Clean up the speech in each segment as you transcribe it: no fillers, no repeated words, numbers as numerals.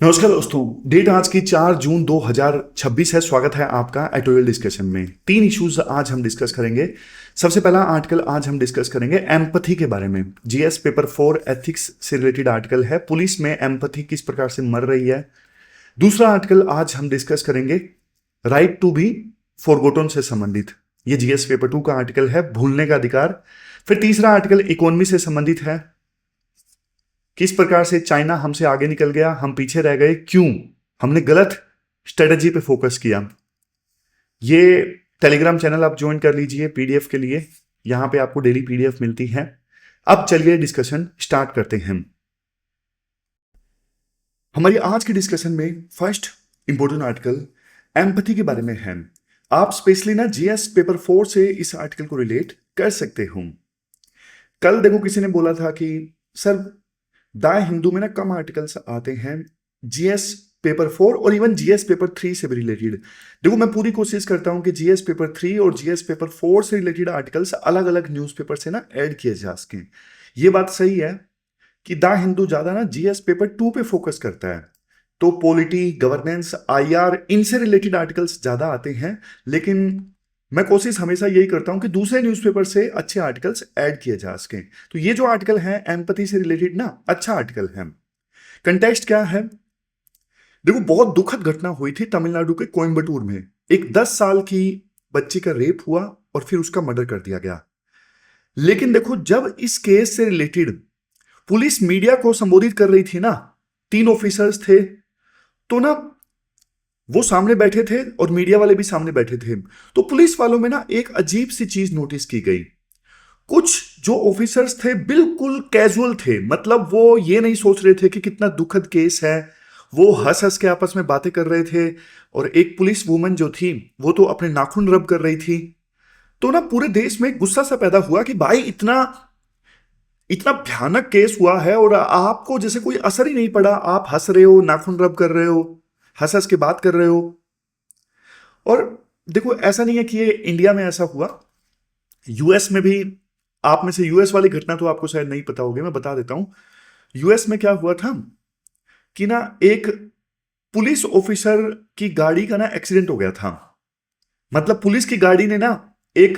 नमस्कार दोस्तों। डेट आज की 4 जून 2026 है। स्वागत है आपका एटोरियल डिस्कशन में। 3 इश्यूज आज हम डिस्कस करेंगे। सबसे पहला आर्टिकल आज हम डिस्कस करेंगे एम्पथी के बारे में। जीएस पेपर 4 एथिक्स से रिलेटेड आर्टिकल है। पुलिस में एम्पथी किस प्रकार से मर रही है। दूसरा आर्टिकल आज हम डिस्कस करेंगे राइट टू बी फॉरगॉटन से संबंधित। ये जीएस पेपर 2 का आर्टिकल है, भूलने का अधिकार। फिर तीसरा आर्टिकल इकोनॉमी से संबंधित है। किस प्रकार से चाइना हमसे आगे निकल गया, हम पीछे रह गए, क्यों, हमने गलत स्ट्रेटजी पे फोकस किया। ये टेलीग्राम चैनल आप ज्वाइन कर लीजिए पीडीएफ के लिए। यहां पे आपको डेली पीडीएफ मिलती है। अब चलिए डिस्कशन स्टार्ट करते हैं। हमारी आज की डिस्कशन में फर्स्ट इंपॉर्टेंट आर्टिकल एम्पैथी के बारे में है। आप स्पेशली ना जीएस पेपर 4 से इस आर्टिकल को रिलेट कर सकते हो। कल देखो किसी ने बोला था कि सर द हिंदू में ना कम आर्टिकल्स आते हैं जीएस पेपर 4 और इवन जीएस पेपर 3 से भी रिलेटेड। देखो मैं पूरी कोशिश करता हूं कि जीएस पेपर 3 और जीएस पेपर 4 से रिलेटेड आर्टिकल्स अलग अलग न्यूज़पेपर से ना ऐड किए जा सकें। ये बात सही है कि द हिंदू ज्यादा ना जीएस पेपर 2 पे फोकस करता है, तो पॉलिटी, गवर्नेंस, आईआर, इनसे रिलेटेड आर्टिकल्स ज्यादा आते हैं। लेकिन मैं कोशिश हमेशा यही करता हूं कि दूसरे न्यूज़पेपर से अच्छे आर्टिकल्स ऐड किए जा सकें। तो ये जो आर्टिकल है एम्पैथी से रिलेटेड ना अच्छा आर्टिकल है। कंटेक्स्ट क्या है, देखो बहुत दुखद घटना हुई थी तमिलनाडु के कोयम्बटूर में। एक 10 साल की बच्ची का रेप हुआ और फिर उसका मर्डर कर दिया गया। लेकिन देखो जब इस केस से रिलेटेड पुलिस मीडिया को संबोधित कर रही थी ना, 3 ऑफिसर्स थे, तो ना वो सामने बैठे थे और मीडिया वाले भी सामने बैठे थे। तो पुलिस वालों में ना एक अजीब सी चीज नोटिस की गई। कुछ जो ऑफिसर्स थे बिल्कुल कैजुअल थे, मतलब वो ये नहीं सोच रहे थे कि कितना दुखद केस है। वो हंस हंस के आपस में बातें कर रहे थे। और एक पुलिस वुमन जो थी वो तो अपने नाखून रब कर रही थी। तो ना पूरे देश में गुस्सा सा पैदा हुआ कि भाई इतना इतना भयानक केस हुआ है और आपको जैसे कोई असर ही नहीं पड़ा। आप हंस रहे हो, नाखून रब कर रहे हो, हंस हंस के बात कर रहे हो। और देखो ऐसा नहीं है कि ये इंडिया में ऐसा हुआ, यूएस में भी। आप में से यूएस वाली घटना तो आपको शायद नहीं पता होगी, मैं बता देता हूं। यूएस में क्या हुआ था कि ना एक पुलिस ऑफिसर की गाड़ी का ना एक्सीडेंट हो गया था। मतलब पुलिस की गाड़ी ने ना एक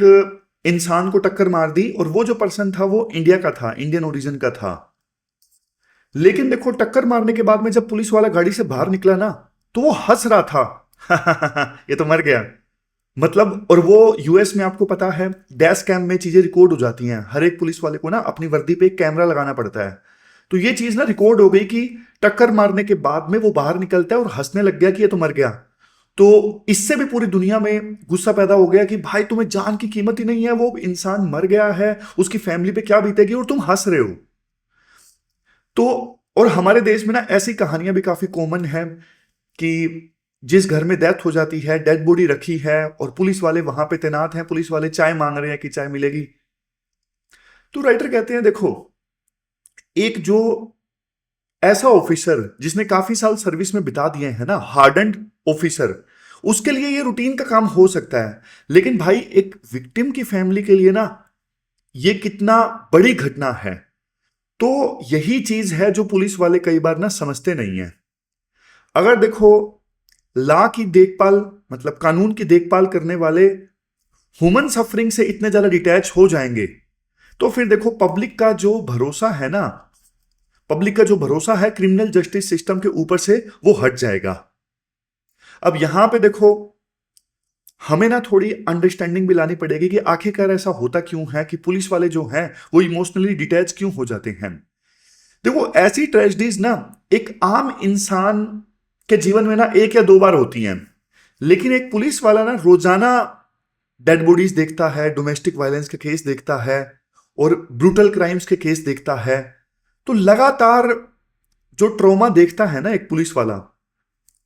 इंसान को टक्कर मार दी और वो जो पर्सन था वो इंडिया का था, इंडियन ओरिजिन का था। लेकिन देखो टक्कर मारने के बाद में जब पुलिस वाला गाड़ी से बाहर निकला ना, तो वो हंस रहा था ये तो मर गया। मतलब और वो यूएस में आपको पता है डैश कैम में चीजें रिकॉर्ड हो जाती हैं। हर एक पुलिस वाले को ना अपनी वर्दी पे एक कैमरा लगाना पड़ता है। तो ये चीज ना रिकॉर्ड हो गई कि टक्कर मारने के बाद में वो बाहर निकलता है और हंसने लग गया कि ये तो मर गया। तो इससे भी पूरी दुनिया में गुस्सा पैदा हो गया कि भाई तुम्हें जान की कीमत ही नहीं है, वो इंसान मर गया है, उसकी फैमिली पे क्या बीतेगी और तुम हंस रहे हो। तो और हमारे देश में ना ऐसी कहानियां भी काफी कॉमन है कि जिस घर में डेथ हो जाती है, डेड बॉडी रखी है और पुलिस वाले वहां पे तैनात हैं, पुलिस वाले चाय मांग रहे हैं कि चाय मिलेगी। तो राइटर कहते हैं देखो एक जो ऐसा ऑफिसर जिसने काफी साल सर्विस में बिता दिए हैं ना, हार्डन्ड ऑफिसर, उसके लिए ये रूटीन का काम हो सकता है। लेकिन भाई एक विक्टिम की फैमिली के लिए ना ये कितना बड़ी घटना है। तो यही चीज है जो पुलिस वाले कई बार ना समझते नहीं है। अगर देखो लॉ की देखभाल, मतलब कानून की देखभाल करने वाले ह्यूमन सफरिंग से इतने ज्यादा डिटैच हो जाएंगे, तो फिर देखो पब्लिक का जो भरोसा है ना, पब्लिक का जो भरोसा है क्रिमिनल जस्टिस सिस्टम के ऊपर से वो हट जाएगा। अब यहां पे देखो हमें ना थोड़ी अंडरस्टैंडिंग भी लानी पड़ेगी कि आखिरकार ऐसा होता क्यों है कि पुलिस वाले जो हैं वो इमोशनली डिटैच क्यों हो जाते हैं। देखो ऐसी ट्रेजेडीज ना एक आम इंसान के जीवन में ना 1 या 2 बार होती हैं। लेकिन एक पुलिस वाला ना रोजाना डेड बॉडीज देखता है, डोमेस्टिक वायलेंस के केस देखता है और ब्रूटल क्राइम्स के केस देखता है। तो लगातार जो ट्रॉमा देखता है ना एक पुलिस वाला,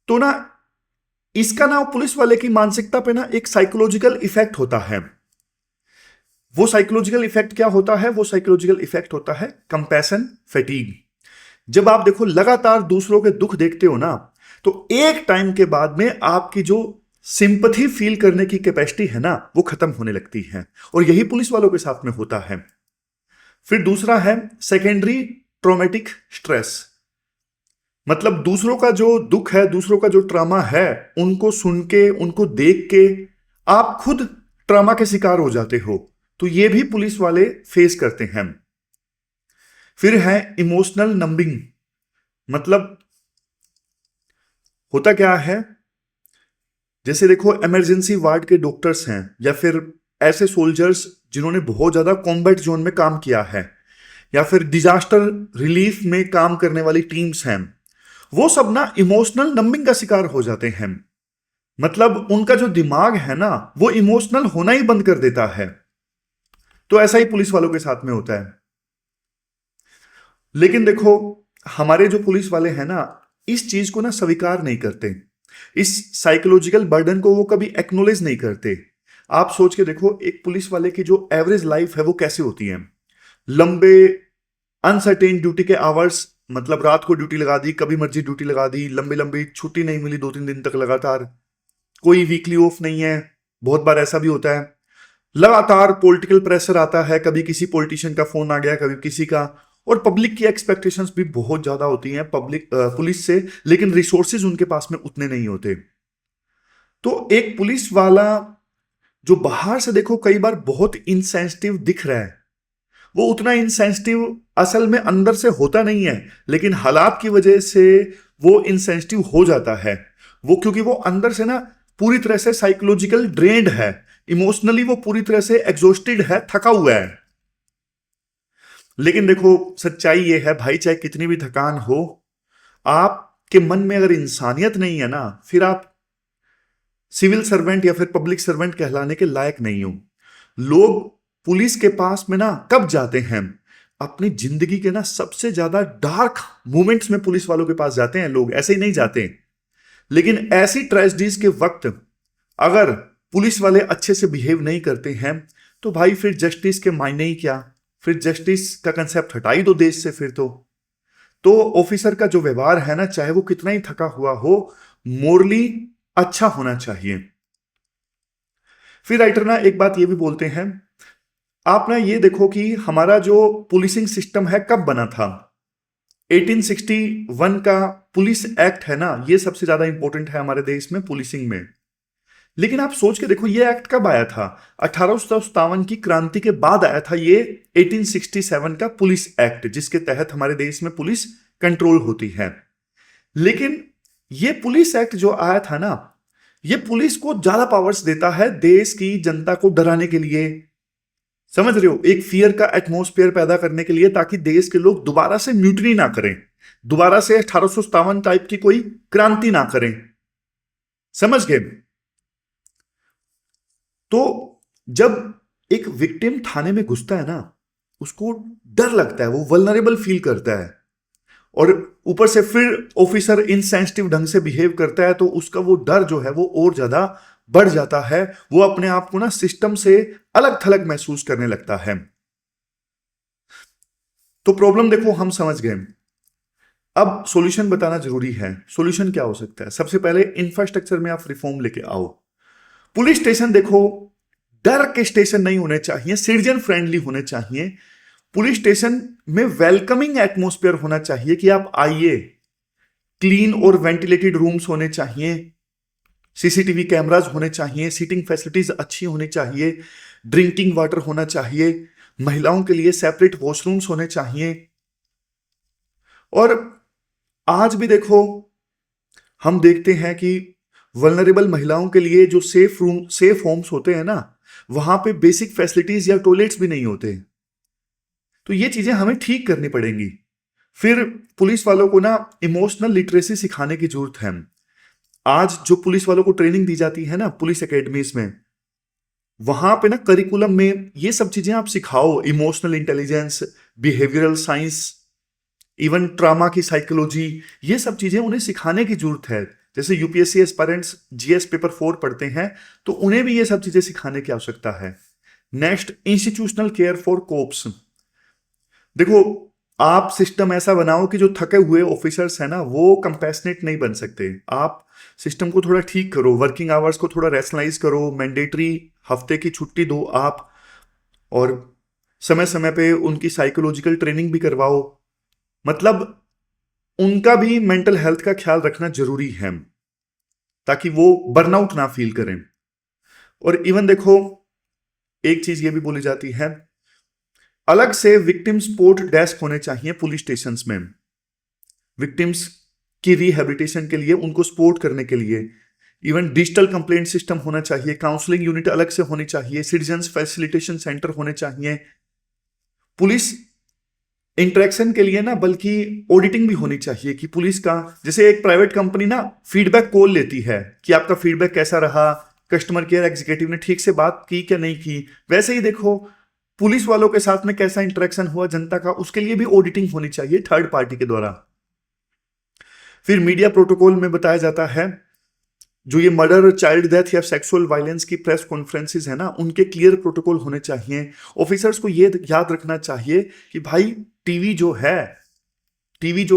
तो ना इसका ना पुलिस वाले की मानसिकता पे ना एक साइकोलॉजिकल इफेक्ट होता है। वो साइकोलॉजिकल इफेक्ट क्या होता है, वो साइकोलॉजिकल इफेक्ट होता है कंपैशन फैटीग। जब आप देखो लगातार दूसरों के दुख देखते हो ना, तो एक टाइम के बाद में आपकी जो सिंपैथी फील करने की कैपेसिटी है ना वो खत्म होने लगती है। और यही पुलिस वालों के साथ में होता है। फिर दूसरा है सेकेंडरी ट्रॉमेटिक स्ट्रेस। मतलब दूसरों का जो दुख है, दूसरों का जो ट्रामा है, उनको सुन के, उनको देख के आप खुद ट्रामा के शिकार हो जाते हो। तो ये भी पुलिस वाले फेस करते हैं। फिर है इमोशनल नंबिंग। मतलब होता क्या है, जैसे देखो इमरजेंसी वार्ड के डॉक्टर्स हैं, या फिर ऐसे सोल्जर्स जिन्होंने बहुत ज्यादा कॉम्बैट जोन में काम किया है, या फिर डिजास्टर रिलीफ में काम करने वाली टीम्स हैं, वो सब ना इमोशनल नंबिंग का शिकार हो जाते हैं। मतलब उनका जो दिमाग है ना, वो इमोशनल होना ही बंद कर देता है। तो ऐसा ही पुलिस वालों के साथ में होता है। लेकिन देखो, हमारे जो पुलिस वाले हैं ना, इस चीज को ना स्वीकार नहीं करते। इस साइकोलॉजिकल बर्डन को वो कभी एक्नोलेज नहीं करते। आप सोच के देखो, एक पुलिस वाले की जो एवरेज लाइफ है वो कैसे होती है। लंबे अनसर्टेन ड्यूटी के आवर्स, मतलब रात को ड्यूटी लगा दी, कभी मर्जी ड्यूटी लगा दी, लंबी लंबी छुट्टी नहीं मिली 2-3 दिन तक लगातार, कोई वीकली ऑफ नहीं है। बहुत बार ऐसा भी होता है, लगातार पॉलिटिकल प्रेशर आता है, कभी किसी पॉलिटिशियन का फोन आ गया, कभी किसी का। और पब्लिक की एक्सपेक्टेशंस भी बहुत ज्यादा होती हैं पुलिस से, लेकिन रिसोर्सेज उनके पास में उतने नहीं होते। तो एक पुलिस वाला जो बाहर से देखो कई बार बहुत इंसेंसिटिव दिख रहा है, वो उतना इंसेंसिटिव असल में अंदर से होता नहीं है, लेकिन हालात की वजह से वो इंसेंसिटिव हो जाता है। वो क्योंकि वो अंदर से ना पूरी तरह से साइकोलॉजिकल ड्रेन्ड है, इमोशनली वो पूरी तरह से एग्जॉस्टेड है, थका हुआ है। लेकिन देखो, सच्चाई ये है भाई, चाहे कितनी भी थकान हो, आपके मन में अगर इंसानियत नहीं है ना, फिर आप सिविल सर्वेंट या फिर पब्लिक सर्वेंट कहलाने के लायक नहीं हो। लोग पुलिस के पास में ना कब जाते हैं, अपनी जिंदगी के ना सबसे ज्यादा डार्क मोमेंट्स में पुलिस वालों के पास जाते हैं। लोग ऐसे ही नहीं जाते। लेकिन ऐसी ट्रेजेडीज के वक्त अगर पुलिस वाले अच्छे से बिहेव नहीं करते हैं, तो भाई फिर जस्टिस के मायने ही क्या। फिर जस्टिस का कंसेप्ट हटा ही दो देश से फिर तो ऑफिसर का जो व्यवहार है ना, चाहे वो कितना ही थका हुआ हो, मोरली अच्छा होना चाहिए। फिर राइटर ना एक बात ये भी बोलते हैं, आप ना ये देखो कि हमारा जो पुलिसिंग सिस्टम है कब बना था। 1861 का पुलिस एक्ट है ना, ये सबसे ज्यादा इंपॉर्टेंट है हमारे देश में पुलिसिंग में। लेकिन आप सोच के देखो, ये एक्ट कब आया था। 1857 की क्रांति के बाद आया था ये 1867 का पुलिस एक्ट, जिसके तहत हमारे देश में पुलिस कंट्रोल होती है। लेकिन ये पुलिस एक्ट जो आया था ना, ये पुलिस को ज्यादा पावर्स देता है देश की जनता को डराने के लिए। समझ रहे हो, एक फियर का एटमॉस्फेयर पैदा करने के लिए, ताकि देश के लोग दोबारा से म्यूटनी ना करें, दोबारा से 1857 टाइप की कोई क्रांति ना करें। समझ गए। तो जब एक विक्टिम थाने में घुसता है ना, उसको डर लगता है, वो वल्नरेबल फील करता है, और ऊपर से फिर ऑफिसर इनसेंसिटिव ढंग से बिहेव करता है, तो उसका वो डर जो है वो और ज्यादा बढ़ जाता है। वो अपने आप को ना सिस्टम से अलग थलग महसूस करने लगता है। तो प्रॉब्लम देखो हम समझ गए। अब सॉल्यूशन बताना जरूरी है। सॉल्यूशन क्या हो सकता है? सबसे पहले इंफ्रास्ट्रक्चर में आप रिफॉर्म लेके आओ। पुलिस स्टेशन देखो डर के स्टेशन नहीं होने चाहिए, सिटीजन फ्रेंडली होने चाहिए। पुलिस स्टेशन में वेलकमिंग एटमॉस्फेयर होना चाहिए कि आप आइए। क्लीन और वेंटिलेटेड रूम्स होने चाहिए, सीसीटीवी कैमराज होने चाहिए, सीटिंग फैसिलिटीज अच्छी होनी चाहिए, ड्रिंकिंग वाटर होना चाहिए, महिलाओं के लिए सेपरेट वॉशरूम्स होने चाहिए। और आज भी देखो हम देखते हैं कि वल्नरेबल महिलाओं के लिए जो सेफ होम्स होते हैं ना, वहां पे बेसिक फैसिलिटीज या टॉयलेट्स भी नहीं होते। तो ये चीजें हमें ठीक करनी पड़ेंगी। फिर पुलिस वालों को ना इमोशनल लिटरेसी सिखाने की जरूरत है। आज जो पुलिस वालों को ट्रेनिंग दी जाती है ना पुलिस एकेडमीज में, वहां पे ना करिकुलम में ये सब चीजें आप सिखाओ। Emotional intelligence, behavioural science, even trauma की साइकोलॉजी, ये सब चीजें उन्हें सिखाने की जरूरत है। जैसे यूपीएससी एस्पायरेंट्स जीएस पेपर 4 पढ़ते हैं, तो उन्हें भी ये सब चीजें सिखाने की आवश्यकता है। Next, institutional care for cops. देखो, आप सिस्टम ऐसा बनाओ कि जो थके हुए ऑफिसर्स हैं ना, वो कंपैशनेट नहीं बन सकते। आप सिस्टम को थोड़ा ठीक करो, वर्किंग आवर्स को थोड़ा रैशनलाइज करो, मैंडेटरी हफ्ते की छुट्टी दो आप, और समय समय पे उनकी साइकोलॉजिकल ट्रेनिंग भी करवाओ। मतलब उनका भी मेंटल हेल्थ का ख्याल रखना जरूरी है ताकि वो बर्नआउट ना फील करें। और इवन देखो, एक चीज ये भी बोली जाती है, अलग से विक्टिम सपोर्ट डेस्क होने चाहिए पुलिस स्टेशंस में, विक्टिम्स की रिहेबिलिटेशन के लिए, उनको सपोर्ट करने के लिए। इवन डिजिटल कंप्लेंट सिस्टम होना चाहिए, काउंसलिंग यूनिट अलग से होनी चाहिए, सिटीजन्स फैसिलिटेशन सेंटर होने चाहिए। पुलिस इंटरेक्शन के लिए ना बल्कि ऑडिटिंग भी होनी चाहिए कि पुलिस का, जैसे एक प्राइवेट कंपनी ना फीडबैक कॉल लेती है कि आपका फीडबैक कैसा रहा, कस्टमर केयर एग्जीक्यूटिव ने ठीक से बात की क्या नहीं की, वैसे ही देखो पुलिस वालों के साथ में कैसा इंटरेक्शन हुआ जनता का, उसके लिए भी ऑडिटिंग होनी चाहिए थर्ड पार्टी के द्वारा। फिर मीडिया प्रोटोकॉल में बताया जाता है, जो ये मर्डर, चाइल्ड डेथ या सेक्सुअल वायलेंस की प्रेस कॉन्फ्रेंसेस है ना, उनके क्लियर प्रोटोकॉल होने चाहिए। ऑफिसर्स को ये याद रखना चाहिए कि भाई टीवी जो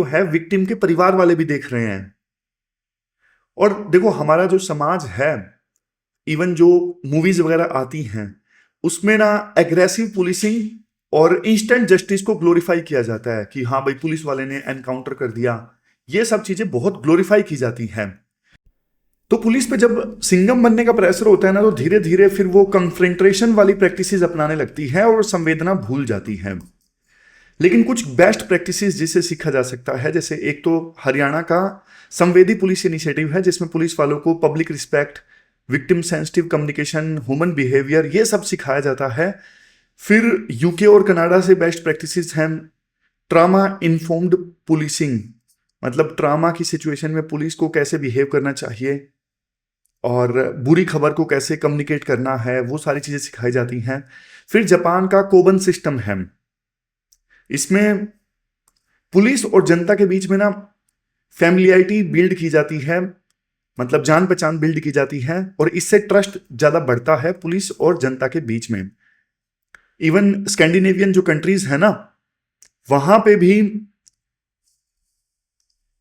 है विक्टिम के परिवार वाले भी देख रहे हैं। और देखो हमारा जो समाज है, इवन जो मूवीज वगैरह आती हैं उसमें ना एग्रेसिव पुलिसिंग और इंस्टेंट जस्टिस को ग्लोरीफाई किया जाता है कि हाँ भाई पुलिस वाले ने एनकाउंटर कर दिया, ये सब चीजें बहुत ग्लोरीफाई की जाती हैं। तो पुलिस पे जब सिंघम बनने का प्रेशर होता है ना, तो धीरे धीरे फिर वो कन्फ्रंटेशन वाली प्रैक्टिसेस अपनाने लगती है और संवेदना भूल जाती है। लेकिन कुछ बेस्ट प्रैक्टिसेस जिससे सीखा जा सकता है, जैसे एक तो हरियाणा का संवेदी पुलिस इनिशिएटिव है जिसमें पुलिस वालों को public respect, victim sensitive communication, human behaviour, ये सब सिखाया जाता है। फिर यूके और कनाडा से बेस्ट प्रैक्टिसेस हैं ट्रामा इन्फॉर्म्ड पुलिसिंग, मतलब ट्रामा की सिचुएशन में पुलिस को कैसे बिहेव करना चाहिए और बुरी खबर को कैसे कम्युनिकेट करना है, वो सारी चीजें सिखाई जाती हैं। फिर जापान का कोबन सिस्टम है, इसमें पुलिस और जनता के बीच में ना फैमिलियरिटी बिल्ड की जाती है, मतलब जान पहचान बिल्ड की जाती है और इससे ट्रस्ट ज्यादा बढ़ता है पुलिस और जनता के बीच में। इवन स्कैंडिनेवियन जो कंट्रीज है ना, वहां पे भी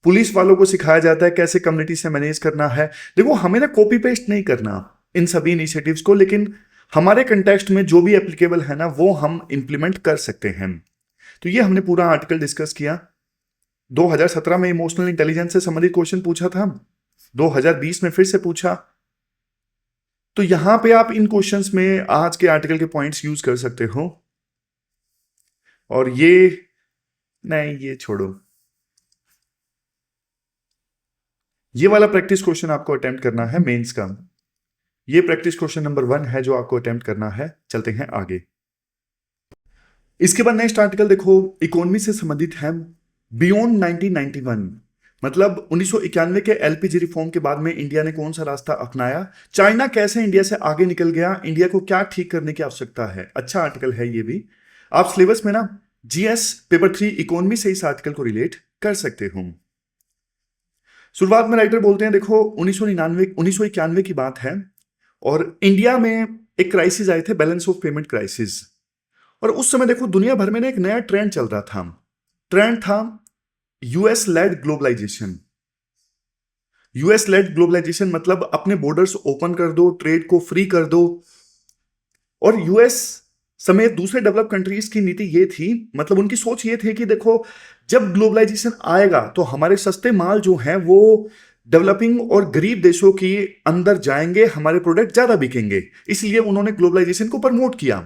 पुलिस वालों को सिखाया जाता है कैसे कम्युनिटी से मैनेज करना है। देखो हमें ना कॉपी पेस्ट नहीं करना इन सभी इनिशिएटिव्स को, लेकिन हमारे कंटेक्स्ट में जो भी एप्लीकेबल है ना वो हम इंप्लीमेंट कर सकते हैं। तो ये हमने पूरा आर्टिकल डिस्कस किया। 2017 में इमोशनल इंटेलिजेंस से संबंधित क्वेश्चन पूछा था, 2020 में फिर से पूछा, तो यहां पे आप इन क्वेश्चंस में आज के आर्टिकल के पॉइंट्स यूज कर सकते हो। और ये नहीं, ये छोड़ो, ये वाला प्रैक्टिस क्वेश्चन आपको अटेम्प्ट करना है मेंस का। ये प्रैक्टिस क्वेश्चन नंबर 1 है जो आपको अटेम्प्ट करना है। चलते हैं आगे। इसके बाद नेक्स्ट आर्टिकल देखो, इकोनॉमी से संबंधित है। बियॉन्ड 1991, मतलब 1991 के एलपीजी रिफॉर्म के बाद में इंडिया ने कौन सा रास्ता अपनाया, चाइना कैसे इंडिया से आगे निकल गया, इंडिया को क्या ठीक करने की आवश्यकता है। अच्छा आर्टिकल है ये भी, आप सिलेबस में ना जीएस पेपर 3 इकोनॉमी से इस आर्टिकल को रिलेट कर सकते हो। शुरुआत में राइटर बोलते हैं, देखो 1991 की बात है और इंडिया में एक क्राइसिस आए थे, बैलेंस ऑफ पेमेंट क्राइसिस। और उस समय देखो दुनिया भर में ना एक नया ट्रेंड चल रहा था, ट्रेंड था US led globalization. US led globalization मतलब अपने बॉर्डर्स ओपन कर दो, ट्रेड को फ्री कर दो। और यूएस समेत दूसरे डेवलप कंट्रीज की नीति ये थी, मतलब उनकी सोच ये थी कि देखो जब ग्लोबलाइजेशन आएगा तो हमारे सस्ते माल जो हैं वो डेवलपिंग और गरीब देशों के अंदर जाएंगे, हमारे प्रोडक्ट ज्यादा बिकेंगे, इसलिए उन्होंने ग्लोबलाइजेशन को प्रमोट किया।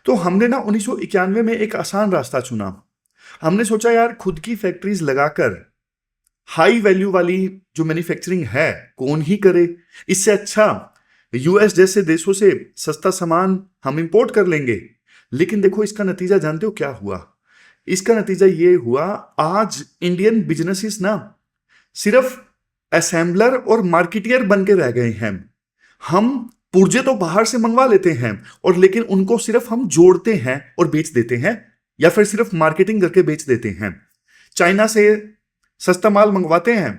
तो हमने ना 1991 में एक आसान रास्ता चुना। हमने सोचा यार खुद की फैक्ट्रीज लगाकर हाई वैल्यू वाली जो मैन्युफैक्चरिंग है कौन ही करे, इससे अच्छा यूएस जैसे देशों से सस्ता सामान हम इंपोर्ट कर लेंगे। लेकिन देखो इसका नतीजा जानते हो क्या हुआ, इसका नतीजा ये हुआ आज इंडियन बिजनेसेस ना सिर्फ असेंबलर और मार्केटियर बन के रह गए हैं। हम पुर्जे तो बाहर से मंगवा लेते हैं और लेकिन उनको सिर्फ हम जोड़ते हैं और बेच देते हैं, या फिर सिर्फ मार्केटिंग करके बेच देते हैं। चाइना से सस्ता माल मंगवाते हैं,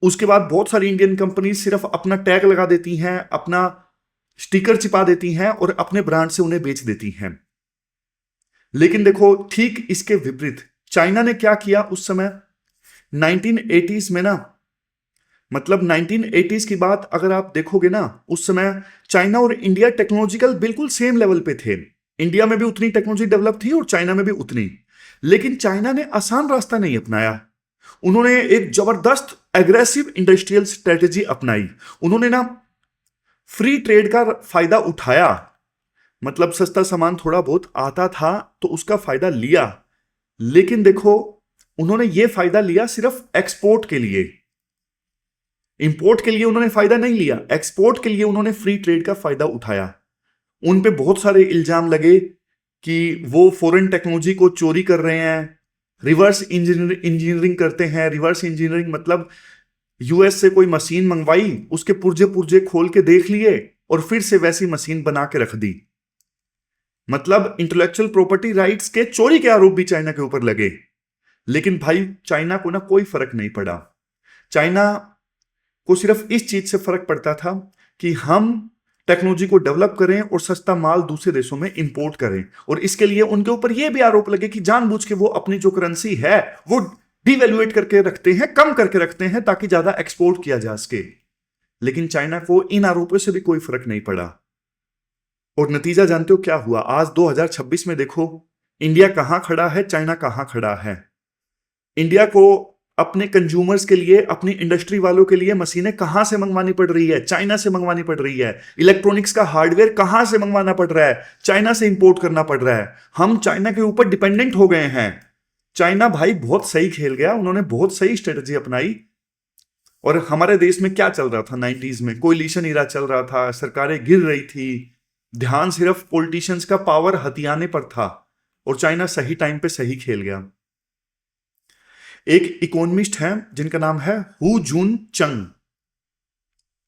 उसके बाद बहुत सारी इंडियन कंपनी सिर्फ अपना टैग लगा देती हैं, अपना स्टिकर चिपा देती हैं और अपने ब्रांड से उन्हें बेच देती हैं। लेकिन देखो ठीक इसके विपरीत चाइना ने क्या किया उस समय 1980s में ना, मतलब 1980s की बात अगर आप देखोगे ना, उस समय चाइना और इंडिया टेक्नोलॉजिकल बिल्कुल सेम लेवल पे थे। इंडिया में भी उतनी टेक्नोलॉजी डेवलप थी और चाइना में भी उतनी। लेकिन चाइना ने आसान रास्ता नहीं अपनाया, उन्होंने एक जबरदस्त एग्रेसिव इंडस्ट्रियल स्ट्रेटेजी अपनाई। उन्होंने ना फ्री ट्रेड का फायदा उठाया, मतलब सस्ता सामान थोड़ा बहुत आता था तो उसका फायदा लिया, लेकिन देखो उन्होंने ये फायदा लिया सिर्फ एक्सपोर्ट के लिए, इंपोर्ट के लिए उन्होंने फायदा नहीं लिया, एक्सपोर्ट के लिए उन्होंने फ्री ट्रेड का फायदा उठाया। उन पे बहुत सारे इल्जाम लगे कि वो फॉरेन टेक्नोलॉजी को चोरी कर रहे हैं, रिवर्स इंजीनियरिंग करते हैं। रिवर्स इंजीनियरिंग मतलब यूएस से कोई मशीन मंगवाई, उसके पुर्जे पुर्जे खोल के देख लिए और फिर से वैसी मशीन बना के रख दी। मतलब इंटेलेक्चुअल प्रॉपर्टी राइट्स के चोरी के आरोप भी चाइना के ऊपर लगे। लेकिन भाई चाइना को ना कोई फर्क नहीं पड़ा। चाइना को सिर्फ इस चीज से फर्क पड़ता था कि हम टेक्नोलॉजी को डेवलप करें और सस्ता माल दूसरे देशों में इंपोर्ट करें, और इसके लिए उनके ऊपर यह भी आरोप लगे कि जानबूझ के वो अपनी जो करेंसी है वो डिवैल्यूएट करके रखते हैं, कम करके रखते हैं ताकि ज्यादा एक्सपोर्ट किया जा सके। लेकिन चाइना को इन आरोपों से भी कोई फर्क नहीं पड़ा। और नतीजा जानते हो क्या हुआ? आज 2026 में देखो इंडिया कहां खड़ा है, चाइना कहां खड़ा है। इंडिया को अपने कंज्यूमर्स के लिए, अपनी इंडस्ट्री वालों के लिए मशीनें कहां से मंगवानी पड़ रही है? चाइना से मंगवानी पड़ रही है। इलेक्ट्रॉनिक्स का हार्डवेयर कहां से मंगवाना पड़ रहा है? चाइना से इंपोर्ट करना पड़ रहा है। हम चाइना के ऊपर डिपेंडेंट हो गए हैं। चाइना भाई बहुत सही खेल गया, उन्होंने बहुत सही स्ट्रेटजी अपनाई। और हमारे देश में क्या चल रहा था 90s में? कोलिशन इरा चल रहा था, सरकारें गिर रही थी, ध्यान सिर्फ पॉलिटिशियंस का पावर हथियाने पर था, और चाइना सही टाइम पे सही खेल गया। एक इकोनॉमिस्ट है जिनका नाम है हु जून चंग।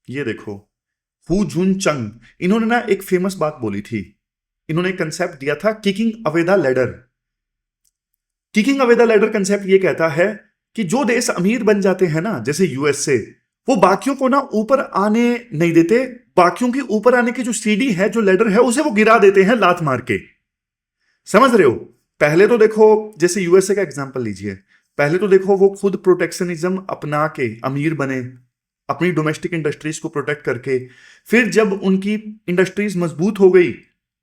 ये देखो हु जून चंग, इन्होंने ना एक फेमस बात बोली थी। इन्होंने कंसेप्ट दिया था kicking away the ladder. Kicking away the ladder concept ये कहता है कि जो देश अमीर बन जाते हैं ना, जैसे यूएसए, वो बाकियों को ना ऊपर आने नहीं देते। बाकियों की ऊपर आने की जो सीढ़ी है, जो लैडर है, उसे वो गिरा देते हैं लात मार के। समझ रहे हो? पहले तो देखो, जैसे यूएसए का एग्जांपल लीजिए, पहले तो देखो वो खुद प्रोटेक्शनिज्म अपना के अमीर बने, अपनी डोमेस्टिक इंडस्ट्रीज को प्रोटेक्ट करके। फिर जब उनकी इंडस्ट्रीज मजबूत हो गई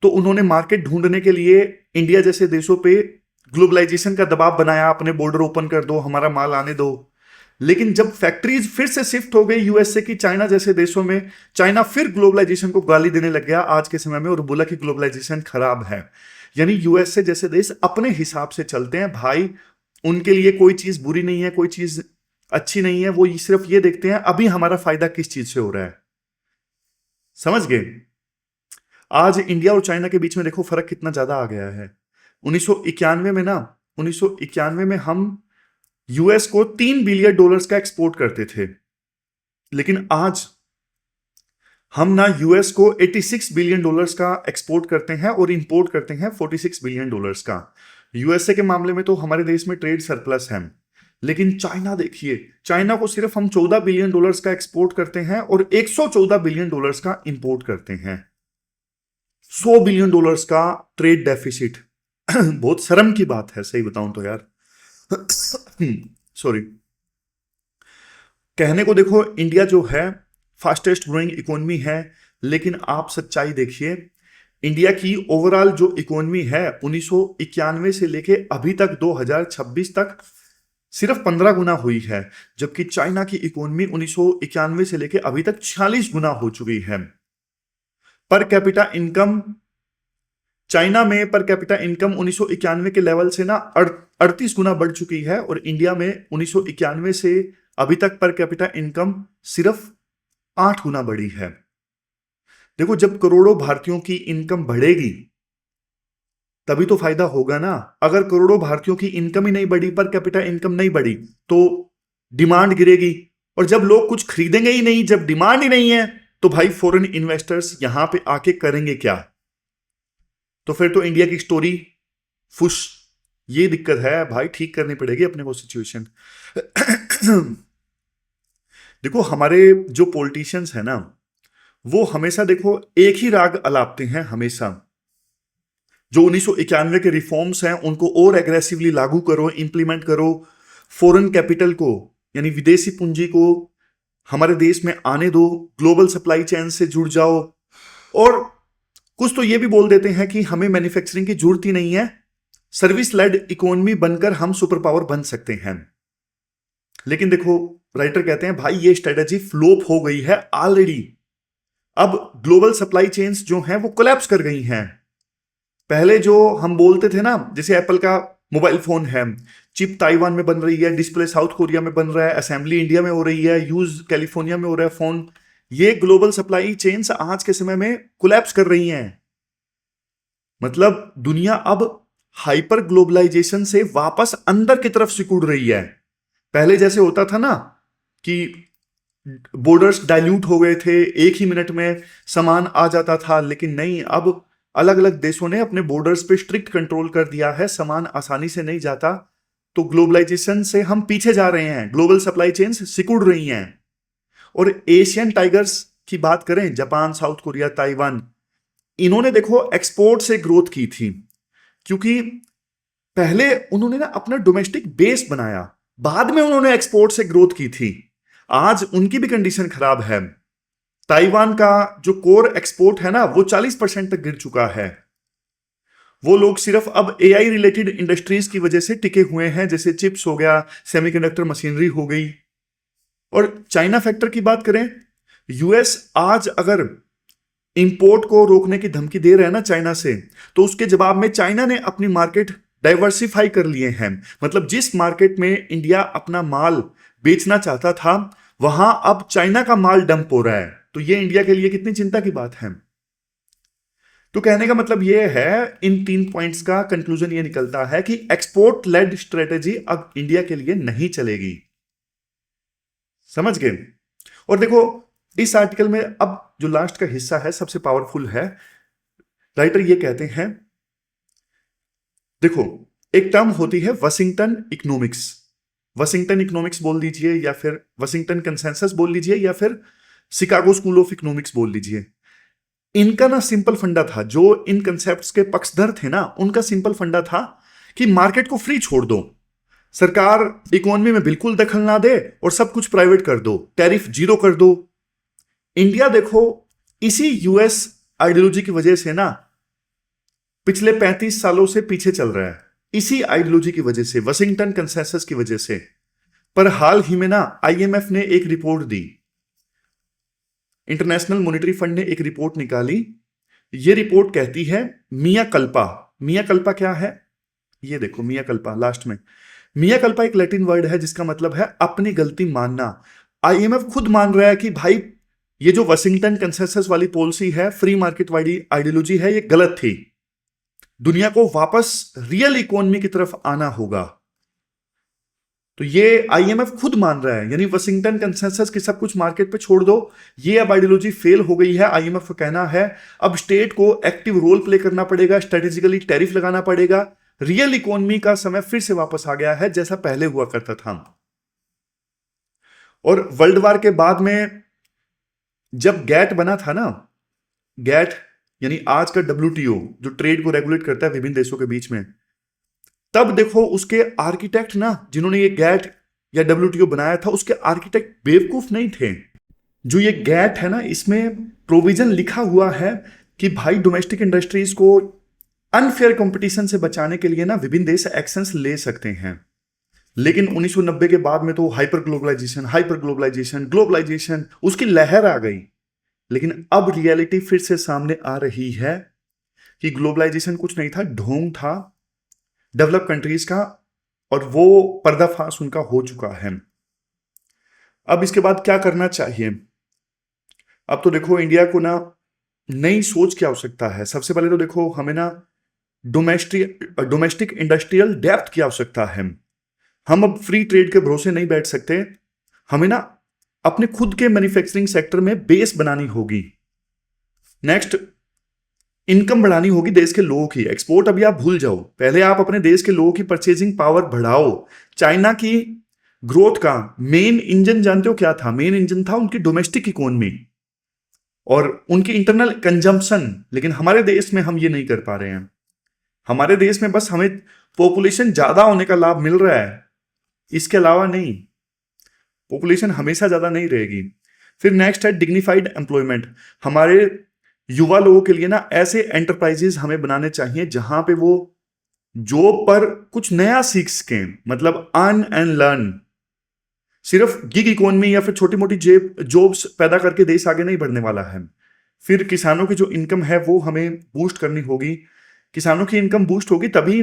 तो उन्होंने मार्केट ढूंढने के लिए इंडिया जैसे देशों पे ग्लोबलाइजेशन का दबाव बनाया, अपने बॉर्डर ओपन कर दो, हमारा माल आने दो। लेकिन जब फैक्ट्रीज फिर से शिफ्ट हो गई यूएसए की चाइना जैसे देशों में, चाइना फिर ग्लोबलाइजेशन को गाली देने लग गया आज के समय में, और बोला कि ग्लोबलाइजेशन खराब है। यानी यूएसए जैसे देश अपने हिसाब से चलते हैं भाई, उनके लिए कोई चीज बुरी नहीं है, कोई चीज अच्छी नहीं है, वो सिर्फ ये देखते हैं अभी हमारा फायदा किस चीज से हो रहा है। समझ गए? आज इंडिया और चाइना के बीच में देखो फर्क कितना ज्यादा आ गया है। 1991 में ना, 1991 में हम यूएस को $3 बिलियन का एक्सपोर्ट करते थे, लेकिन आज हम ना यूएस को $86 बिलियन का एक्सपोर्ट करते हैं और इंपोर्ट करते हैं $46 बिलियन का। यूएसए के मामले में तो हमारे देश में ट्रेड सरप्लस है, लेकिन चाइना देखिए, चाइना को सिर्फ हम $14 बिलियन का एक्सपोर्ट करते हैं और $114 बिलियन का इंपोर्ट करते हैं। $100 बिलियन का ट्रेड डेफिसिट। बहुत शर्म की बात है, सही बताऊं तो यार। सॉरी। कहने को देखो इंडिया जो है फास्टेस्ट ग्रोइंग इकोनॉमी है, लेकिन आप सच्चाई देखिए, इंडिया की ओवरऑल जो इकोनॉमी है 1991 से लेके अभी तक 2026 तक सिर्फ 15 गुना हुई है, जबकि चाइना की इकोनॉमी 1991 से लेके अभी तक 46 गुना हो चुकी है। पर कैपिटा इनकम, चाइना में पर कैपिटा इनकम 1991 के लेवल से ना 38 गुना बढ़ चुकी है, और इंडिया में 1991 से अभी तक पर कैपिटा इनकम सिर्फ 8 गुना बढ़ी है। देखो, जब करोड़ों भारतीयों की इनकम बढ़ेगी तभी तो फायदा होगा ना। अगर करोड़ों भारतीयों की इनकम ही नहीं बढ़ी, पर कैपिटा इनकम नहीं बढ़ी, तो डिमांड गिरेगी, और जब लोग कुछ खरीदेंगे ही नहीं, जब डिमांड ही नहीं है, तो भाई फॉरेन इन्वेस्टर्स यहां पे आके करेंगे क्या? तो फिर तो इंडिया की स्टोरी फुश। ये दिक्कत है भाई, ठीक करनी पड़ेगी अपने को सिचुएशन। देखो, हमारे जो पॉलिटिशियंस है ना, वो हमेशा देखो एक ही राग अलापते हैं हमेशा। जो 1991 के रिफॉर्म्स हैं उनको और एग्रेसिवली लागू करो, इंप्लीमेंट करो, फॉरेन कैपिटल को यानी विदेशी पूंजी को हमारे देश में आने दो, ग्लोबल सप्लाई चेन से जुड़ जाओ। और कुछ तो ये भी बोल देते हैं कि हमें मैन्युफैक्चरिंग की जरूरत ही नहीं है, सर्विस लेड इकोनॉमी बनकर हम सुपर पावर बन सकते हैं। लेकिन देखो, राइटर कहते हैं भाई ये स्ट्रेटेजी फ्लॉप हो गई है ऑलरेडी। अब ग्लोबल सप्लाई चेन्स जो हैं वो कोलैप्स कर गई हैं। पहले जो हम बोलते थे ना, जैसे एप्पल का मोबाइल फोन है, चिप ताइवान में बन रही है, डिस्प्ले साउथ कोरिया में बन रहा है, असेंबली इंडिया में हो रही है, यूज कैलिफोर्निया में हो रहा है फोन। ये ग्लोबल सप्लाई चेन्स आज के समय में कोलैप्स कर रही हैं। मतलब दुनिया अब हाइपर ग्लोबलाइजेशन से वापस अंदर की तरफ सिकुड़ रही है। पहले जैसे होता था ना कि बॉर्डर्स डाइल्यूट हो गए थे, एक ही मिनट में सामान आ जाता था, लेकिन नहीं, अब अलग अलग देशों ने अपने बॉर्डर्स पे स्ट्रिक्ट कंट्रोल कर दिया है, सामान आसानी से नहीं जाता। तो ग्लोबलाइजेशन से हम पीछे जा रहे हैं, ग्लोबल सप्लाई चेन्स सिकुड़ रही हैं। और एशियन टाइगर्स की बात करें, जापान, साउथ कोरिया, ताइवान, इन्होंने देखो एक्सपोर्ट से ग्रोथ की थी, क्योंकि पहले उन्होंने ना अपना डोमेस्टिक बेस बनाया, बाद में उन्होंने एक्सपोर्ट से ग्रोथ की थी। आज उनकी भी कंडीशन खराब है। ताइवान का जो कोर एक्सपोर्ट है ना, वो 40% तक गिर चुका है। वो लोग सिर्फ अब एआई रिलेटेड इंडस्ट्रीज की वजह से टिके हुए हैं, जैसे चिप्स हो गया, सेमीकंडक्टर मशीनरी हो गई। और चाइना फैक्टर की बात करें, यूएस आज अगर इंपोर्ट को रोकने की धमकी दे रहे हैं ना चाइना से, तो उसके जवाब में चाइना ने अपनी मार्केट डाइवर्सिफाई कर लिए हैं। मतलब जिस मार्केट में इंडिया अपना माल बेचना चाहता था, वहां अब चाइना का माल डंप हो रहा है। तो ये इंडिया के लिए कितनी चिंता की बात है। तो कहने का मतलब ये है, इन 3 पॉइंट्स का कंक्लूजन ये निकलता है कि एक्सपोर्ट लेड स्ट्रेटेजी अब इंडिया के लिए नहीं चलेगी। समझ गए। और देखो, इस आर्टिकल में अब जो लास्ट का हिस्सा है सबसे पावरफुल है। राइटर ये कहते हैं, देखो, एक टर्म होती है वाशिंगटन इकोनॉमिक्स। वाशिंगटन इकोनॉमिक्स बोल दीजिए, या फिर वाशिंगटन कंसेंसस बोल लीजिए, या फिर शिकागो स्कूल ऑफ इकोनॉमिक्स बोल लीजिए। इनका ना सिंपल फंडा था, जो इन कंसेप्ट्स के पक्षधर थे ना, उनका सिंपल फंडा था कि मार्केट को फ्री छोड़ दो, सरकार इकोनॉमी में बिल्कुल दखल ना दे और सब कुछ प्राइवेट कर दो, टैरिफ 0 कर दो। इंडिया देखो, इसी यूएस आइडियोलॉजी की वजह से ना पिछले 35 सालों से पीछे चल रहा है, इसी आइडियोलॉजी की वजह से, वाशिंगटन कंसेंसस की वजह से। पर हाल ही में ना आईएमएफ ने एक रिपोर्ट दी, इंटरनेशनल मॉनेटरी फंड ने एक रिपोर्ट निकाली। ये रिपोर्ट कहती है मिया कल्पा। मिया कल्पा क्या है, ये देखो, मिया कल्पा लास्ट में। मिया कल्पा एक लैटिन वर्ड है जिसका मतलब है अपनी गलती मानना। आईएमएफ खुद मान रहा है कि भाई ये जो वाशिंगटन कंसेंसस वाली पॉलिसी है, फ्री मार्केट वाली आइडियोलॉजी है, ये गलत थी। दुनिया को वापस रियल इकोनॉमी की तरफ आना होगा। तो ये आईएमएफ खुद मान रहा है, यानी वाशिंगटन कंसेंसस की सब कुछ मार्केट पे छोड़ दो, ये अब आइडियोलॉजी फेल हो गई है। आईएमएफ का कहना है अब स्टेट को एक्टिव रोल प्ले करना पड़ेगा, स्ट्रेटेजिकली टैरिफ लगाना पड़ेगा। रियल इकोनॉमी का समय फिर से वापस आ गया है, जैसा पहले हुआ करता था। और वर्ल्ड वार के बाद में जब गैट बना था ना, गैट यानी आज का डब्ल्यूटीओ, जो ट्रेड को रेगुलेट करता है विभिन्न देशों के बीच में, तब देखो उसके आर्किटेक्ट ना, जिन्होंने ये गैट या डब्ल्यूटीओ बनाया था, उसके आर्किटेक्ट बेवकूफ नहीं थे। जो ये गैट है ना, इसमें प्रोविजन लिखा हुआ है कि भाई डोमेस्टिक इंडस्ट्रीज को अनफेयर कंपटीशन से बचाने के लिए ना विभिन्न देश एक्शंस ले सकते हैं। लेकिन 1990 के बाद में तो हाइपर ग्लोबलाइजेशन ग्लोबलाइजेशन उसकी लहर आ गई। लेकिन अब रियलिटी फिर से सामने आ रही है कि ग्लोबलाइजेशन कुछ नहीं था, ढोंग था डेवलप कंट्रीज का, और वो पर्दाफाश उनका हो चुका है। अब इसके बाद क्या करना चाहिए? अब तो देखो, इंडिया को ना नई सोच की आवश्यकता है। सबसे पहले तो देखो, हमें ना डोमेस्टिक इंडस्ट्रियल डेप्थ की आवश्यकता है। हम अब फ्री ट्रेड के भरोसे नहीं बैठ सकते। हमें ना अपने खुद के मैन्युफैक्चरिंग सेक्टर में बेस बनानी होगी। नेक्स्ट, इनकम बढ़ानी होगी देश के लोगों की। एक्सपोर्ट अभी आप भूल जाओ, पहले आप अपने देश के लोगों की परचेजिंग पावर बढ़ाओ। चाइना की ग्रोथ का मेन इंजन जानते हो क्या था? मेन इंजन था उनकी डोमेस्टिक इकोनॉमी और उनकी इंटरनल कंजम्पशन। लेकिन हमारे देश में हम ये नहीं कर पा रहे हैं। हमारे देश में बस हमें पॉपुलेशन ज्यादा होने का लाभ मिल रहा है, इसके अलावा नहीं। पॉपुलेशन हमेशा ज्यादा नहीं रहेगी। फिर नेक्स्ट है डिग्निफाइड एम्प्लॉयमेंट। हमारे युवा लोगों के लिए ना ऐसे एंटरप्राइजेस हमें बनाने चाहिए जहां पे वो जॉब पर कुछ नया सीख सकें, मतलब अर्न एंड लर्न। सिर्फ गिग इकोनॉमी या फिर छोटी मोटी जॉब्स पैदा करके देश आगे नहीं बढ़ने वाला है। फिर किसानों की जो इनकम है वो हमें बूस्ट करनी होगी। किसानों की इनकम बूस्ट होगी तभी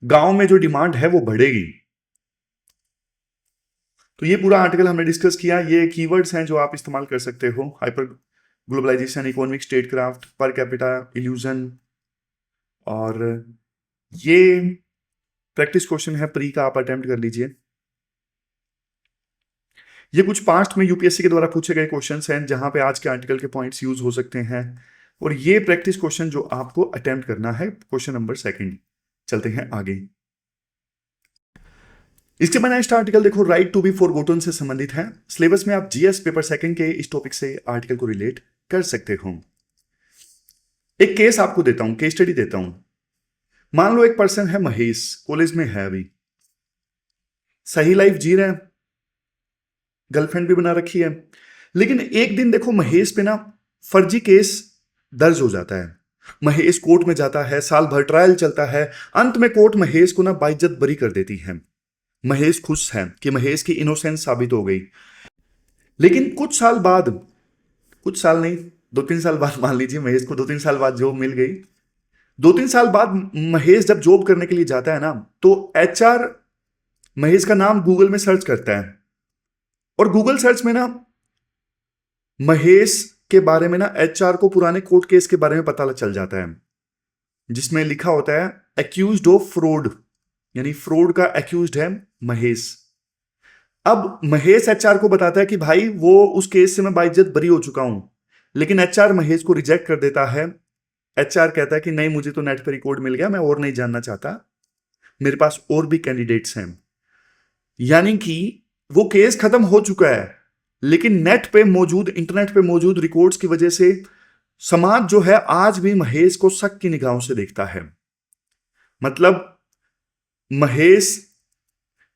गांव में जो डिमांड है वो बढ़ेगी। तो ये पूरा आर्टिकल हमने डिस्कस किया। ये कीवर्ड्स हैं जो आप इस्तेमाल कर सकते हो। Hyper globalization, economic statecraft, per capita, illusion. और ये प्रैक्टिस क्वेश्चन है प्री का, आप अटेम्प्ट कर लीजिए। ये कुछ पास्ट में यूपीएससी के द्वारा पूछे गए क्वेश्चंस हैं जहां पे आज के आर्टिकल के पॉइंट्स यूज हो सकते हैं। और ये प्रैक्टिस क्वेश्चन जो आपको अटेम्प्ट करना है, क्वेश्चन नंबर 2। चलते हैं आगे। इसके बाद नेक्स्ट आर्टिकल देखो, राइट टू बी फॉरगॉटन से संबंधित है। सिलेबस में आप जीएस पेपर 2 के इस टॉपिक से आर्टिकल को रिलेट कर सकते हो। एक केस आपको देता हूं, केस स्टडी देता हूं। मान लो एक पर्सन है महेश, कॉलेज में है, अभी सही लाइफ जी रहे हैं, गर्लफ्रेंड भी बना रखी है। लेकिन एक दिन देखो महेश पे ना फर्जी केस दर्ज हो जाता है। महेश कोर्ट में जाता है, साल भर ट्रायल चलता है। अंत में कोर्ट महेश को ना बाइज्जत बरी कर देती है। महेश खुश है कि महेश की इनोसेंस साबित हो गई। लेकिन कुछ साल बाद, कुछ साल नहीं, 2-3 साल बाद, मान लीजिए महेश को 2-3 साल बाद जॉब मिल गई। 2-3 साल बाद महेश जब जॉब करने के लिए जाता है ना, तो एचआर महेश का नाम गूगल में सर्च करता है। और गूगल सर्च में ना महेश के बारे में ना एचआर को पुराने कोर्ट केस के बारे में पता चल जाता है, जिसमें लिखा होता है एक्यूज्ड ऑफ फ्रॉड, यानी फ्रॉड का एक्यूज्ड है महेश। अब महेश एचआर को बताता है कि भाई वो उस केस से मैं बाइज्जत बरी हो चुका हूं। लेकिन एचआर महेश को रिजेक्ट कर देता है। एचआर कहता है कि नहीं, मुझे तो नेट पे रिकॉर्ड मिल गया, मैं और नहीं जानना चाहता, मेरे पास और भी कैंडिडेट्स हैं। यानी कि वो केस खत्म हो चुका है, लेकिन नेट पे मौजूद, इंटरनेट पे मौजूद रिकॉर्ड्स की वजह से समाज जो है आज भी महेश को शक की निगाहों से देखता है। मतलब महेश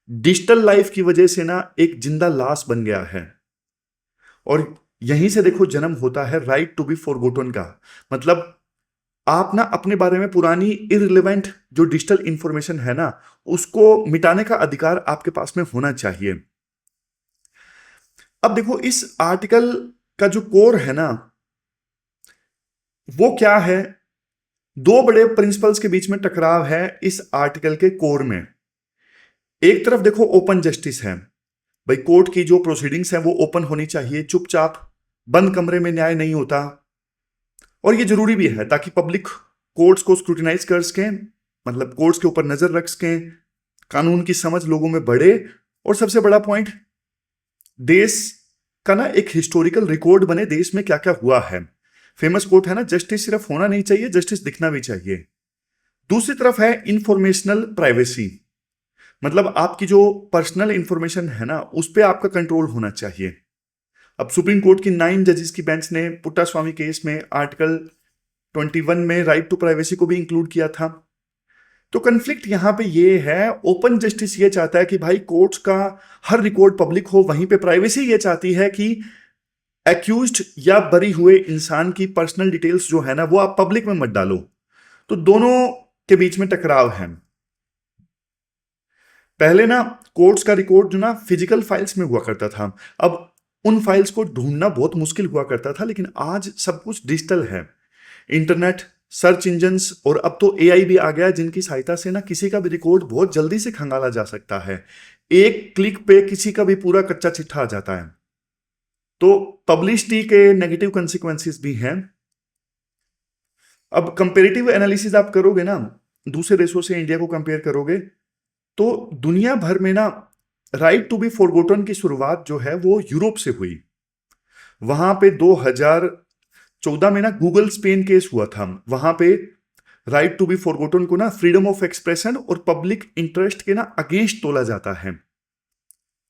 डिजिटल लाइफ की वजह से ना एक जिंदा लाश बन गया है। और यहीं से देखो जन्म होता है राइट टू बी फॉरगॉटन का। मतलब आप ना अपने बारे में पुरानी इररिलेवेंट जो डिजिटल इंफॉर्मेशन है ना, उसको मिटाने का अधिकार आपके पास में होना चाहिए। अब देखो इस आर्टिकल का जो कोर है ना, वो क्या है? 2 बड़े प्रिंसिपल्स के बीच में टकराव है इस आर्टिकल के कोर में। एक तरफ देखो ओपन जस्टिस है, भाई कोर्ट की जो प्रोसीडिंग्स हैं वो ओपन होनी चाहिए, चुपचाप बंद कमरे में न्याय नहीं होता। और ये जरूरी भी है ताकि पब्लिक कोर्ट्स को स्क्रूटिनाइज कर सकें, मतलब कोर्ट्स के ऊपर नजर रख सकें, कानून की समझ लोगों में बढ़े। और सबसे बड़ा पॉइंट, देश का ना एक हिस्टोरिकल रिकॉर्ड बने, देश में क्या क्या हुआ है। फेमस कोट है ना, जस्टिस सिर्फ होना नहीं चाहिए, जस्टिस दिखना भी चाहिए। दूसरी तरफ है इंफॉर्मेशनल प्राइवेसी, मतलब आपकी जो पर्सनल इंफॉर्मेशन है ना, उस पर आपका कंट्रोल होना चाहिए। अब सुप्रीम कोर्ट की 9 जजेस की बेंच ने पुट्टास्वामी केस में आर्टिकल 21 में राइट टू प्राइवेसी को भी इंक्लूड किया था। तो कन्फ्लिक्ट यहां पे ये है, ओपन जस्टिस ये चाहता है कि भाई कोर्ट्स का हर रिकॉर्ड पब्लिक हो, वहीं पे प्राइवेसी ये चाहती है कि एक्यूज्ड या बरी हुए इंसान की पर्सनल डिटेल्स जो है ना वो आप पब्लिक में मत डालो। तो दोनों के बीच में टकराव है। पहले ना कोर्ट्स का रिकॉर्ड जो ना फिजिकल फाइल्स में हुआ करता था, अब उन फाइल्स को ढूंढना बहुत मुश्किल हुआ करता था। लेकिन आज सब कुछ डिजिटल है, इंटरनेट, सर्च इंजन्स, और अब तो एआई भी आ गया जिनकी सहायता से ना किसी का भी रिकॉर्ड बहुत जल्दी से खंगाला जा सकता है। एक क्लिक पे किसी का भी पूरा कच्चा चिट्ठा आ जाता है। तो पब्लिसिटी के नेगेटिव कंसिक्वेंसेस भी हैं। अब कंपेरेटिव एनालिसिस आप करोगे ना, दूसरे देशों से इंडिया को कंपेयर करोगे, तो दुनिया भर में ना राइट टू बी फॉरगॉटन की शुरुआत जो है वो यूरोप से हुई। वहां पे 2014 में ना गूगल स्पेन केस हुआ था। वहां पे राइट टू बी फॉरगॉटन को ना फ्रीडम ऑफ एक्सप्रेशन और पब्लिक इंटरेस्ट के ना अगेंस्ट तोला जाता है।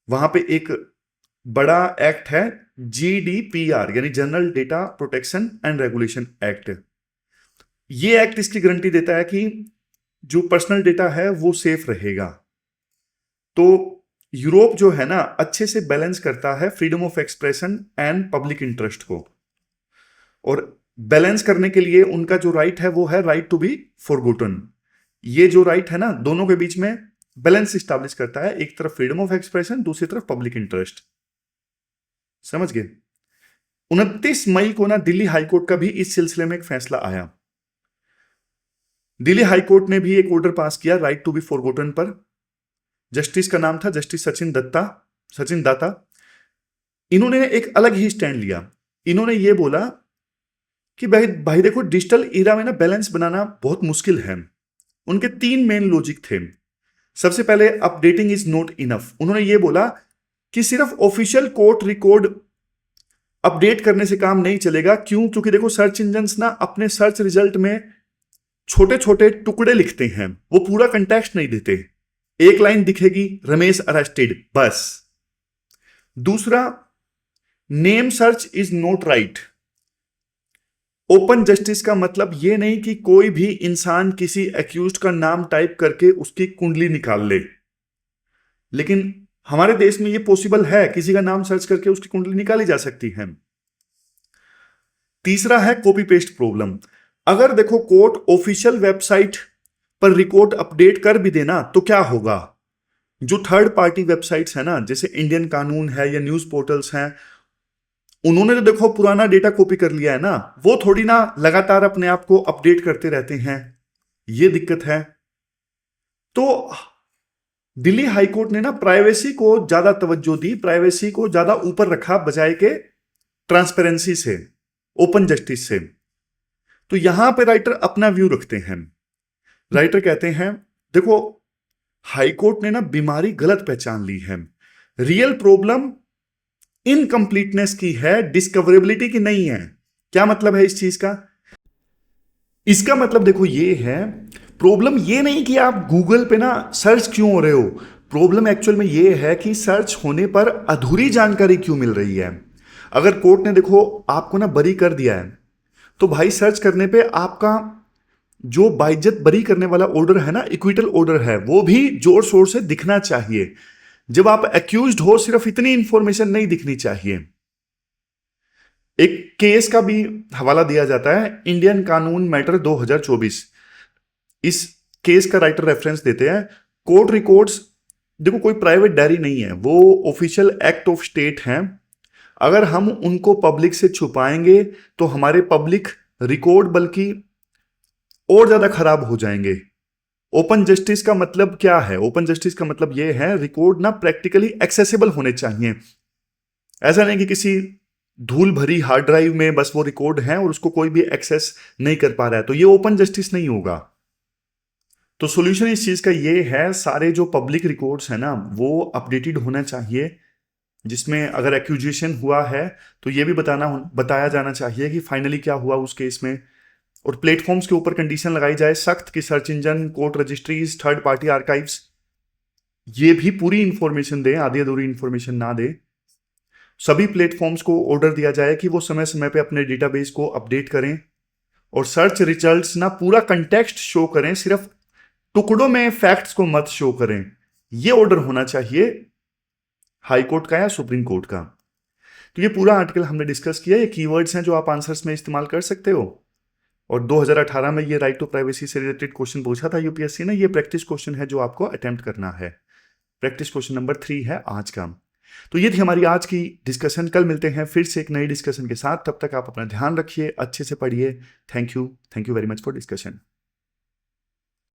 वहां पे एक बड़ा एक्ट है जीडीपीआर, यानी general data protection and regulation act. ये एक्ट इसकी गारंटी देता है कि जो पर्सनल डेटा है वो सेफ रहेगा। तो यूरोप जो है ना अच्छे से बैलेंस करता है freedom of expression and public interest को, और बैलेंस करने के लिए उनका जो राइट है वो है राइट टू बी फॉरगॉटन। ये जो राइट है ना दोनों के बीच में बैलेंस स्टैब्लिश करता है, एक तरफ फ्रीडम ऑफ एक्सप्रेशन, दूसरी तरफ पब्लिक इंटरेस्ट। समझ गए? 29 मई को ना दिल्ली हाईकोर्ट का भी इस सिलसिले में एक फैसला आया। दिल्ली हाईकोर्ट ने भी एक ऑर्डर पास किया राइट टू बी फॉरगॉटन पर। जस्टिस का नाम था जस्टिस सचिन दाता। इन्होंने एक अलग ही स्टैंड लिया। इन्होंने ये बोला कि भाई देखो, डिजिटल ईरा में ना बैलेंस बनाना बहुत मुश्किल है। उनके 3 मेन लॉजिक थे। सबसे पहले, अपडेटिंग इज नॉट इनफ। उन्होंने ये बोला कि सिर्फ ऑफिशियल कोर्ट रिकॉर्ड अपडेट करने से काम नहीं चलेगा। क्यों? क्योंकि देखो, सर्च इंजन्स ना अपने सर्च रिजल्ट में छोटे छोटे टुकड़े लिखते हैं, वो पूरा कंटेक्स्ट नहीं देते। एक लाइन दिखेगी, रमेश अरेस्टेड, बस। दूसरा, name search is not right. Open justice का मतलब यह नहीं कि कोई भी इंसान किसी एक्यूज्ड का नाम टाइप करके उसकी कुंडली निकाल ले, लेकिन हमारे देश में यह पॉसिबल है, किसी का नाम सर्च करके उसकी कुंडली निकाली जा सकती है। तीसरा है कॉपी पेस्ट प्रॉब्लम। अगर देखो, कोर्ट ऑफिशियल वेबसाइट पर रिकॉर्ड अपडेट कर भी देना तो क्या होगा, जो थर्ड पार्टी वेबसाइट्स है ना, जैसे इंडियन कानून है या न्यूज पोर्टल्स हैं, उन्होंने तो देखो पुराना डेटा कॉपी कर लिया है ना, वो थोड़ी ना लगातार अपने आप को अपडेट करते रहते हैं। ये दिक्कत है। तो दिल्ली हाईकोर्ट ने ना प्राइवेसी को ज्यादा तवज्जो दी, प्राइवेसी को ज्यादा ऊपर रखा बजाय के ट्रांसपेरेंसी से, ओपन जस्टिस से। तो यहां पे राइटर अपना व्यू रखते हैं। राइटर कहते हैं, देखो, हाईकोर्ट ने ना बीमारी गलत पहचान ली है। रियल प्रॉब्लम इनकंप्लीटनेस की है, डिस्कवरेबिलिटी की नहीं है। क्या मतलब है इस चीज का? इसका मतलब देखो ये है, प्रॉब्लम ये नहीं कि आप गूगल पे ना सर्च क्यों हो रहे हो, प्रॉब्लम एक्चुअल में ये है कि सर्च होने पर अधूरी जानकारी क्यों मिल रही है। अगर कोर्ट ने देखो आपको ना बरी कर दिया है, तो भाई सर्च करने पे आपका जो बाइज्जत बरी करने वाला ऑर्डर है ना, इक्विटल ऑर्डर है, वो भी जोर शोर से दिखना चाहिए। जब आप एक्यूज्ड हो, सिर्फ इतनी इंफॉर्मेशन नहीं दिखनी चाहिए। एक केस का भी हवाला दिया जाता है, इंडियन कानून मैटर 2024। इस केस का राइटर रेफरेंस देते हैं, कोर्ट रिकॉर्ड्स देखो कोई प्राइवेट डायरी नहीं है, वो ऑफिशियल एक्ट ऑफ स्टेट हैं। अगर हम उनको पब्लिक से छुपाएंगे तो हमारे पब्लिक रिकॉर्ड बल्कि और ज्यादा खराब हो जाएंगे। ओपन जस्टिस का मतलब क्या है? ओपन जस्टिस का मतलब यह है, रिकॉर्ड ना प्रैक्टिकली एक्सेसिबल होने चाहिए। ऐसा नहीं कि किसी धूल भरी हार्ड ड्राइव में बस वो रिकॉर्ड है और उसको कोई भी एक्सेस नहीं कर पा रहा है, तो ये ओपन जस्टिस नहीं होगा। तो सॉल्यूशन इस चीज का ये है, सारे जो पब्लिक रिकॉर्ड्स है ना, वो अपडेटेड होना चाहिए, जिसमें अगर एक्यूजेशन हुआ है तो ये भी बताया जाना चाहिए कि फाइनली क्या हुआ उस केस में। और प्लेटफॉर्म्स के ऊपर कंडीशन लगाई जाए सख्त कि search engine, court registries, third party archives, ये भी पूरी इंफॉर्मेशन दें, आधी अधूरी इंफॉर्मेशन ना दे। सभी प्लेटफॉर्म्स को ऑर्डर दिया जाए कि वो समय समय पे अपने डेटाबेस को अपडेट करें, और सर्च रिजल्ट्स ना पूरा कंटेक्स्ट शो करें, सिर्फ टुकड़ों में फैक्ट्स को मत शो करें। ये ऑर्डर होना चाहिए हाई कोर्ट का या सुप्रीम कोर्ट का। तो ये पूरा आर्टिकल हमने डिस्कस किया। ये कीवर्ड्स हैं जो आप आंसर्स में इस्तेमाल कर सकते हो। और 2018 में ये राइट टू प्राइवेसी से रिलेटेड क्वेश्चन पूछा था यूपीएससी ने। ये प्रैक्टिस क्वेश्चन है जो आपको अटेम्प्ट करना है। प्रैक्टिस क्वेश्चन नंबर 3 है आज का। तो ये थी हमारी आज की डिस्कशन। कल मिलते हैं फिर से एक नई डिस्कशन के साथ। तब तक आप अपना ध्यान रखिए, अच्छे से पढ़िए। Thank you very much for discussion.